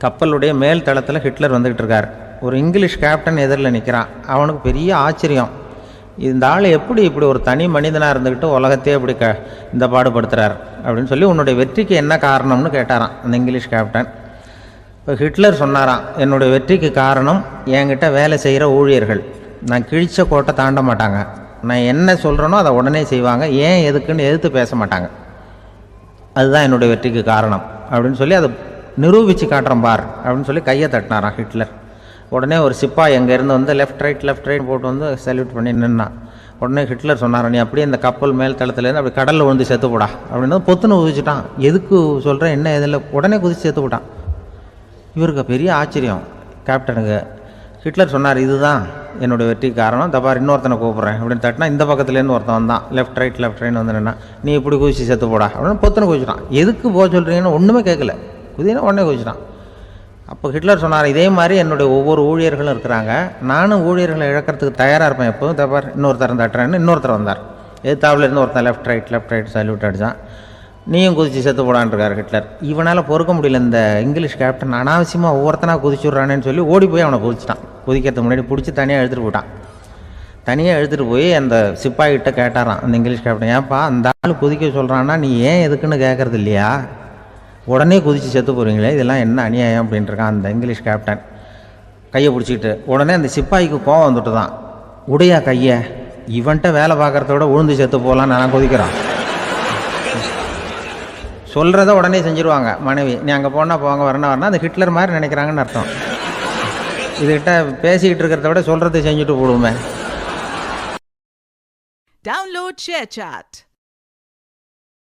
கப்பலுடைய மேல் தளத்தில் ஹிட்லர் வந்துக்கிட்டு இருக்கார். ஒரு இங்கிலீஷ் கேப்டன் எதிரில் நிற்கிறான். அவனுக்கு பெரிய ஆச்சரியம், இந்த ஆள் எப்படி இப்படி ஒரு தனி மனிதனாக இருந்துக்கிட்டு உலகத்தையே இப்படி இந்த பாடுபடுத்துகிறார் அப்படின்னு சொல்லி, உன்னுடைய வெற்றிக்கு என்ன காரணம்னு கேட்டாரான் அந்த இங்கிலீஷ் கேப்டன். இப்போ ஹிட்லர் சொன்னாராம், என்னுடைய வெற்றிக்கு காரணம் என்கிட்ட வேலை செய்கிற ஊழியர்கள். நான் கிழிச்ச கோட்டை தாண்ட மாட்டாங்க, நான் என்ன சொல்கிறேனோ அதை உடனே செய்வாங்க, ஏன் எதுக்குன்னு எதிர்த்து பேச மாட்டாங்க, அதுதான் என்னுடைய வெற்றிக்கு காரணம் அப்படின்னு சொல்லி அதை நிரூபித்து காட்டுறோம் பார் அப்படின்னு சொல்லி கையை தட்டினாராம் ஹிட்லர். உடனே ஒரு சிப்பாய் எங்கேருந்து வந்து லெஃப்ட் ரைட் போட்டு வந்து சல்யூட் பண்ணி நின்னான். உடனே ஹிட்லர் சொன்னார், நீ அப்படியே இந்த கப்பல் மேல் தளத்துலேருந்து அப்படி கடலில் விழுந்து செத்து போடா அப்படின்னு பொத்துன்னு குதிச்சுட்டான். எதுக்கு சொல்கிறேன் என்ன இதில், உடனே குதிச்சு செத்து போட்டான். இவருக்கு பெரிய ஆச்சரியம் கேப்டனுக்கு. ஹிட்லர் சொன்னார், இதுதான் என்னுடைய வெற்றிக்கு காரணம், தப்பார் இன்னொருத்தனை கூப்பிட்றேன் அப்படின்னு தட்டினா இந்த பக்கத்துலேருந்து ஒருத்தன் வந்தான், லெஃப்ட் ரைட் வந்து நின்னா, நீ இப்படி குதிச்சு செத்து போடா அப்படின்னு பொத்துன்னு குதிச்சுட்டான். எதுக்கு போக சொல்கிறீங்கன்னு ஒன்றுமே கேட்கல, குதினா உடனே குதிச்சுட்டான். அப்போ ஹிட்லர் சொன்னார், இதே மாதிரி என்னுடைய ஒவ்வொரு ஊழியர்களும் இருக்கிறாங்க, நானும் ஊழியர்களை இழக்கிறதுக்கு தயாராக இருப்பேன் எப்போதும், தப்பார் இன்னொருத்தர் தட்டுறேன்னு இன்னொருத்தர் வந்தார். எதிர்த்தாப்புலேருந்து ஒருத்தன் லெஃப்ட் ரைட் சல்யூட் அடித்தான். நீயும் குதிச்சு செத்து போடான்ருக்கார் ஹிட்லர். இவனால் பொறுக்க முடியல, இந்த இங்கிலீஷ் கேப்டன் அனாவசியமாக ஒவ்வொருத்தனாக குதிச்சுட்றானேன்னு சொல்லி ஓடி போய் அவனை குதிச்சிட்டான். குதிக்கிறதுக்கு முன்னாடி பிடிச்சி தனியாக எடுத்துகிட்டு போட்டான். தனியாக எடுத்துகிட்டு போய் அந்த சிப்பாய்கிட்ட கேட்டாரான் அந்த இங்கிலீஷ் கேப்டன், ஏன்ப்பா அந்த ஆள் குதிக்க சொல்கிறான்னா நீ ஏன் எதுக்குன்னு கேட்குறது இல்லையா, உடனே குதித்து செத்து போகிறீங்களே, இதெல்லாம் என்ன அநியாயம் அப்படின்ட்டுருக்கான் அந்த இங்கிலீஷ் கேப்டன் கையை பிடிச்சிக்கிட்டு. உடனே அந்த சிப்பாய்க்கு கோவம் வந்துட்டு தான், உடையா கையை, இவன்ட்ட வேலை பார்க்குறத விட உழுந்து செத்து போகலான்னு நான் குதிக்கிறான். சொல்கிறத உடனே செஞ்சுருவாங்க மனைவி, நீ அங்கே போனால் போங்க வரணும் அந்த ஹிட்லர் மாதிரி நினைக்கிறாங்கன்னு அர்த்தம். இதுகிட்ட பேசிக்கிட்டு இருக்கிறத விட சொல்கிறத செஞ்சுட்டு போடுவோமே. Download ShareChat.